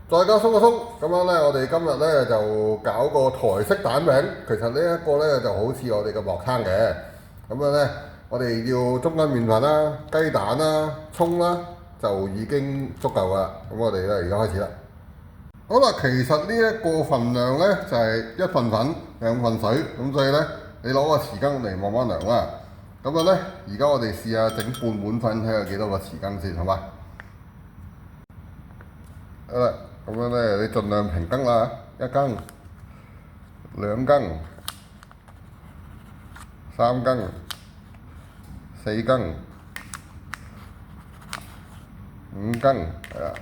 再加鬆一鬆，咁樣咧，我哋今日咧就搞個台式蛋餅。其實呢一個咧就好似我哋嘅薄撐嘅。咁樣咧，我哋要中筋麵粉啦、雞蛋啦、葱啦，就已經足夠噶啦。咁我哋咧而家開始啦。好啦，其實呢一個份量咧就係一份粉兩份水，咁所以咧你攞個匙羹嚟慢慢量啦。咁樣咧，而家我哋試下整半碗粉，睇下幾多個匙羹先，好嘛？好啦，咁樣咧你盡量平羹啦，一羹、兩羹、三羹、四羹、五羹，係啦，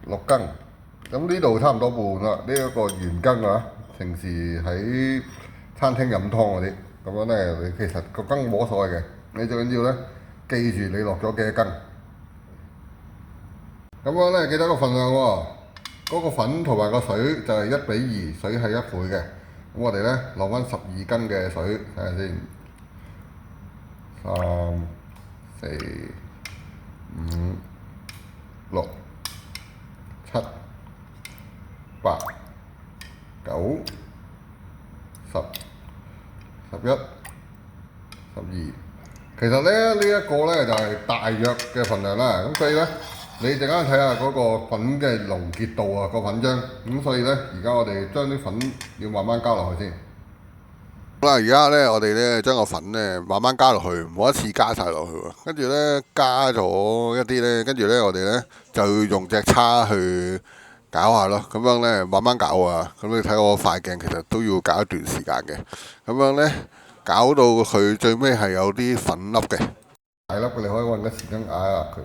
六羹。咁呢度差唔多半啦，呢一個原羹啊，平時喺餐廳飲湯嗰啲，咁樣咧你其實個羹冇所謂嘅，你最緊要咧記住你落咗幾多羹。咁樣咧記得個份量喎，嗰個粉同埋個水就係1:2，水係1倍嘅。咁我哋咧落翻12羹嘅水，睇下先，3、4、5、6、7、8、9、10、11、12。其實咧呢一個咧就係大約嘅份量啦。咁所以咧你陣間睇下嗰個粉嘅濃結度啊，個粉漿。咁所以咧而家我哋將啲粉要慢慢加落去先。好啦，而家咧我哋咧將個粉咧慢慢加落去，唔好一次加晒落去喎。跟住咧加咗一啲咧，跟住咧我哋咧就要用隻叉去搞下咯。咁樣咧慢慢搞啊。咁你睇我塊鏡其實都要搞一段時間嘅。咁樣咧搞到佢最尾係有啲粉粒嘅。大粒嘅你可以揾個匙羹壓一壓佢。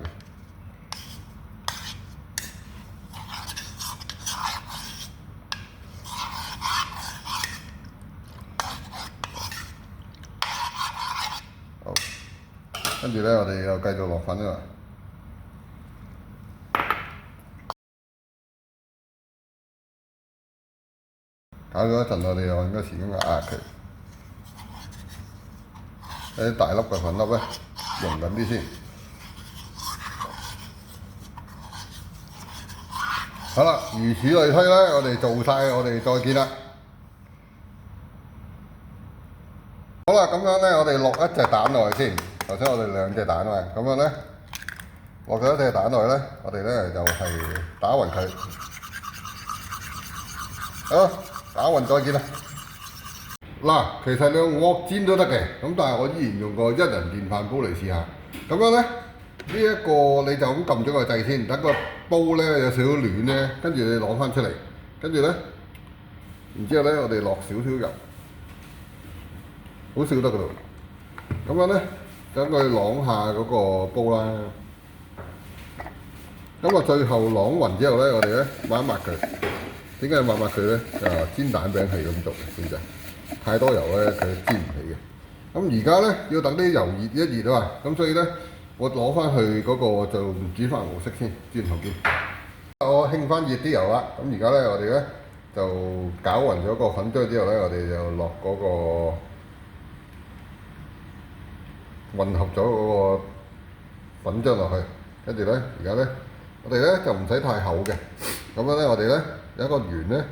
好，跟住咧我哋又繼續落粉啦。搞咗一陣，我哋又揾個匙羹壓壓佢。啲大粒嘅粉粒咧溶緊啲先。好啦，如此類推咧，我哋做晒，我哋再見啦。好啦，咁樣咧，我哋落一隻蛋落去先。頭先我哋2隻蛋啊，咁樣咧落咗一隻蛋落去咧，我哋咧就係打勻佢。好，打勻再見啦。嗱，其實你用鑊煎都得嘅，咁但係我依然用個1人電飯煲嚟試下。咁樣咧，呢一個你就咁撳咗個掣先，等個煲咧有少少暖咧，跟住你攞翻出嚟，跟住咧，然之後咧我哋落少少油，好少得噶咯。咁樣咧，等佢啷下嗰個煲啦。咁啊，最後啷勻之後咧，我哋咧抹一抹佢。點解要抹佢咧？煎蛋餅係咁做嘅，知唔知啊？太多油咧，佢煎唔起嘅。咁而家咧要等啲油熱一熱啊嘛，咁所以咧我攞翻去嗰個就煮飯模式先，轉頭見。我興翻熱啲油啦，咁而家咧我哋咧就攪勻咗個粉漿之後咧，我哋就落嗰個混合咗嗰個粉漿落去，跟住咧而家咧我哋咧就唔使太厚嘅，咁樣咧我哋咧有一個圓咧，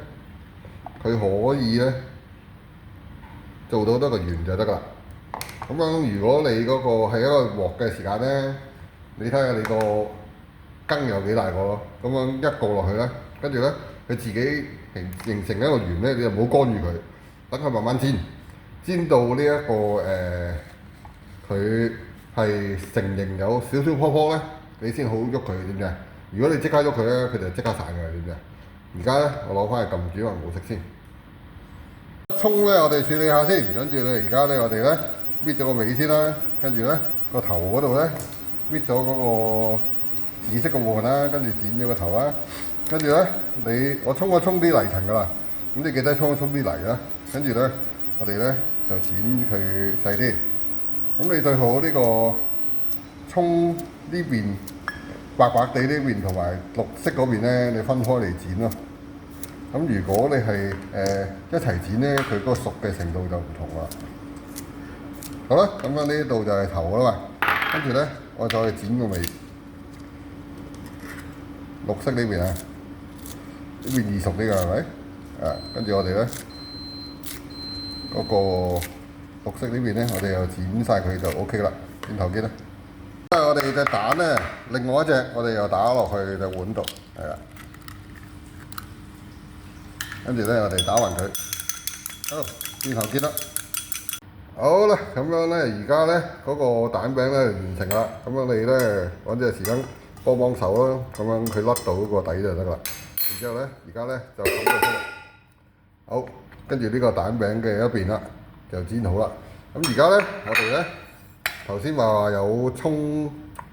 佢可以咧做到多個圓就得㗎啦。咁樣如果你嗰個係一個鑊嘅時間咧，你睇下你個羹有幾大個咯。咁樣一個落去咧，跟住咧佢自己形成一個圓咧，你就唔好干預佢，等佢慢慢煎，煎到呢一個佢係成形有少少泡泡咧，你先好喐佢，知唔知啊？如果你即刻喐佢咧，佢就即刻散㗎，知唔知啊？而家咧，我攞翻去撳煮飯模式先。葱咧，我哋處理下先，跟住咧，而家咧，我哋咧搣咗個尾先啦，跟住咧個頭嗰度咧搣咗嗰個紫色嘅部分啦，跟住剪咗個頭啦，跟住咧我沖啲泥層㗎啦，咁你記得沖啲泥啦，跟住咧我哋咧就剪佢細啲。咁你最好呢個葱呢邊白白地呢邊同埋綠色嗰邊咧，你分開嚟剪咯。咁如果你係一齊剪咧，佢個熟嘅程度就唔同啦。好啦，咁樣呢度就係頭啦嘛，跟住咧我再剪個尾，綠色呢邊啊，呢邊易熟啲㗎係咪？跟住我哋咧嗰個綠色呢邊咧，我哋又剪晒佢就 OK 啦。轉頭見啦。我哋隻蛋咧，另外一隻我哋又打落去隻碗度，係啦。跟住咧，我哋打勻佢。好，轉頭見啦。好啦，咁樣咧，而家咧嗰個蛋餅咧完成啦。咁樣你咧揾隻匙羹幫手啦，咁樣佢甩到嗰個底就得啦。然之後咧，而家咧就揼佢出嚟。好，跟住呢個蛋餅嘅一邊啦，就煎好啦。咁而家咧，我哋咧頭先話有葱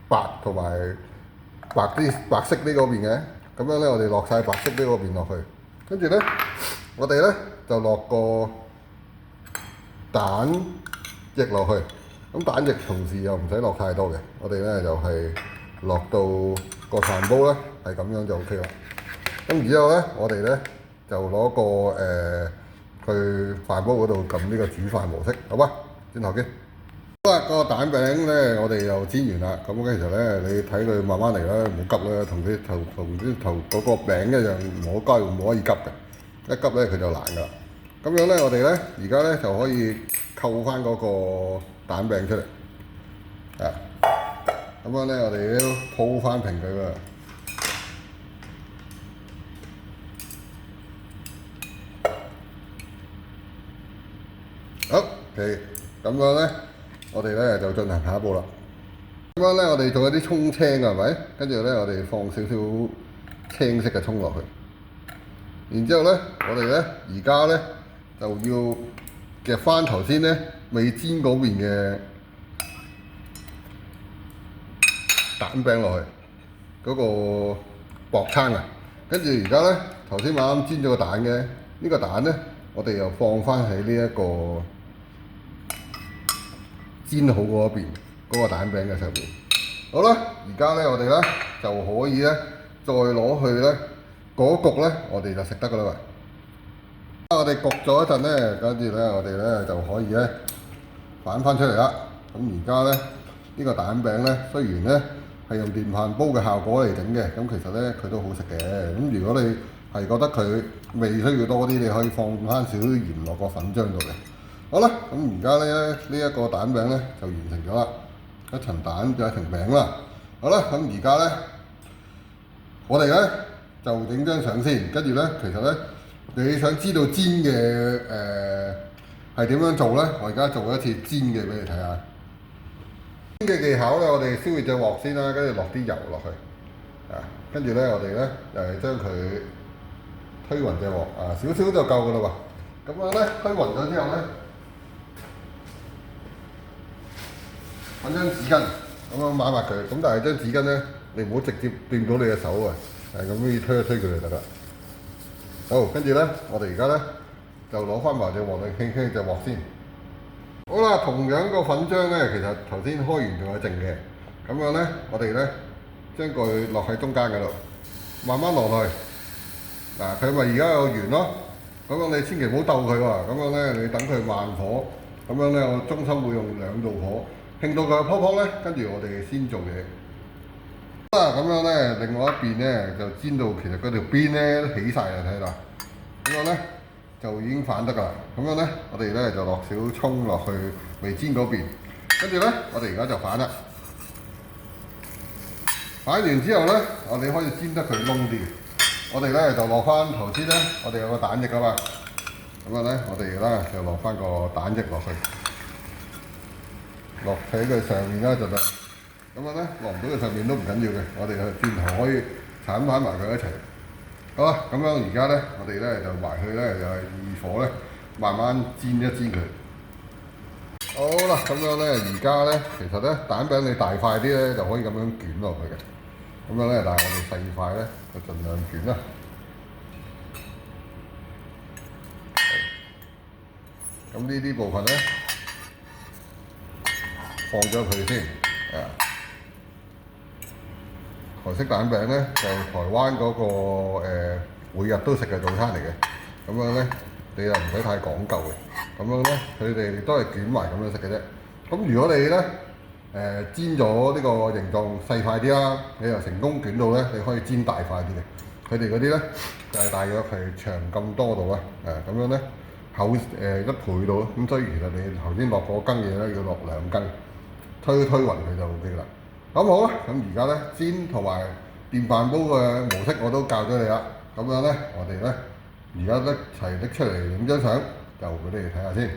白同埋白色呢個邊嘅，咁樣咧我哋落晒白色呢個邊落去。跟住咧，我哋咧就落個蛋液落去，咁蛋液同時又唔使落太多嘅，我哋咧就係落到個飯煲咧，係咁樣就 OK 啦。咁然之後咧，我哋咧就攞個去飯煲嗰度撳呢個煮飯模式，好嗎？轉頭見。好啦，個蛋餅咧我哋又煎完啦，咁其實咧你睇佢慢慢嚟啦，唔好急啦，同啲頭嗰個餅一樣，唔可以急嘅，一急咧佢就爛㗎啦。咁樣咧，我哋咧而家咧就可以扣翻嗰個蛋餅出嚟，咁樣咧我哋都鋪翻平佢㗎。好，OK，咁樣咧，我哋咧就進行下一步啦。咁樣咧，我哋仲有啲葱青係咪？跟住咧，我哋放少少青色嘅葱落去。然之後咧，我哋咧而家咧就要夾翻頭先咧未煎嗰邊嘅蛋餅落去嗰個薄撐啊。跟住而家咧頭先啱啱煎咗個蛋嘅呢個蛋咧，我哋又放翻喺呢一個煎好嗰邊嗰個蛋餅嘅上面。好啦，而家咧我哋咧就可以咧再攞去咧嗰焗咧，我哋就食得噶啦喂。我哋焗咗一陣咧，跟住咧我哋咧就可以咧反翻出嚟啦。咁而家咧呢個蛋餅咧，雖然咧係用電飯煲嘅效果嚟整嘅，咁其實咧佢都好食嘅。咁如果你係覺得佢味需要多啲，你可以放翻少少鹽落個粉漿度嘅。好啦，咁而家咧呢一個蛋餅咧就完成咗啦，一層蛋就一層餅啦。好啦，咁而家咧我哋咧就影張相先，跟住咧其實咧你想知道煎嘅係點樣做咧，我而家做一次煎嘅俾你睇下。煎嘅技巧咧，我哋燒熱隻鑊先啦，跟住落啲油落去，跟住咧我哋咧將佢推勻隻鑊，少少就夠噶啦喎。咁樣咧推勻咗之後咧，揾張紙巾咁樣抹佢。咁但係張紙巾咧，你唔好直接掂到你嘅手啊，係咁樣推一推佢就得啦。好，跟住咧，我哋而家咧就攞翻埋隻鑊嚟輕輕隻鑊先。好啦，同樣個粉漿咧，其實頭先開完仲有剩嘅。咁樣咧，我哋咧將佢落喺中間嗰度，慢慢落去。佢咪而家有圓咯。咁樣你千祈唔好鬥佢喎。咁樣咧，你等佢慢火。咁樣咧，我中心會用2度火，興到佢泡泡咧，跟住我哋先做嘢。咁樣咧，另外一邊咧就煎到其實嗰條邊咧都起晒啦，睇到。咁樣咧就已經反得㗎啦。咁樣咧，我哋咧就落少葱落去未煎嗰邊，跟住咧我哋而家就反啦。反完之後咧，我哋可以煎得佢燶啲。我哋咧就落翻頭先咧，我哋有個蛋液㗎嘛。咁樣咧，我哋咧就落翻個蛋液落去，落喺佢上面啦就得。咁樣咧落唔到佢上面都唔緊要嘅，我哋轉頭可以鏟翻埋佢一齊。好啦，咁樣而家咧，我哋咧就埋去咧，又係二火咧，慢慢煎一煎佢。好啦，咁樣咧，而家咧，其實咧蛋餅你大塊啲咧，就可以咁樣捲落去嘅。咁樣咧，但係我哋細塊咧，就盡量捲啦。咁呢啲部分咧，放咗佢先。台式蛋餅咧就台灣嗰個每日都食嘅早餐嚟嘅。咁樣咧，你又唔使太講究嘅。咁樣咧，佢哋都係捲埋咁樣食嘅啫。咁如果你咧煎咗呢個形狀細塊啲啦，你又成功捲到咧，你可以煎大塊啲嘅。佢哋嗰啲咧就係大約係長咁多度啊，咁樣咧厚1倍度咯。咁所以其實你頭先落嗰羹嘢咧要落2羹，推勻佢就 OK 啦。咁好啦，咁而家咧煎同埋電飯煲嘅模式我都教咗你啦。咁樣咧我哋咧而家一齊拎出嚟影張相，就俾你哋睇下先。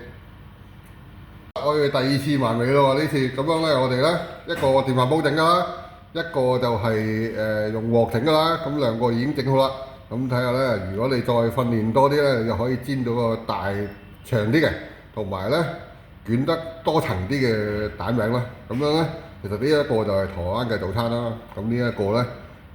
我哋第2次埋尾咯喎，呢次咁樣咧，我哋咧一個電飯煲整㗎啦，一個就係用鑊整㗎啦。咁2個已經整好啦。咁睇下咧，如果你再訓練多啲咧，你就可以煎到個大長啲嘅，同埋咧捲得多層啲嘅蛋餅啦。咁樣咧，其實呢一個就係台灣嘅早餐啦。咁呢一個咧，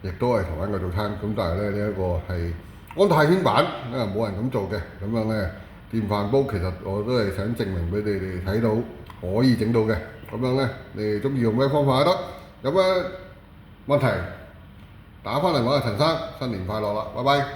亦都係台灣嘅早餐。咁但係咧呢一個係安太軒版，冇人咁做嘅。咁樣咧。電飯煲其實我都係想證明俾你哋睇到可以整到嘅，咁樣咧你哋中意用咩方法都得，有咩問題打翻嚟揾阿陳生，新年快樂啦，拜拜。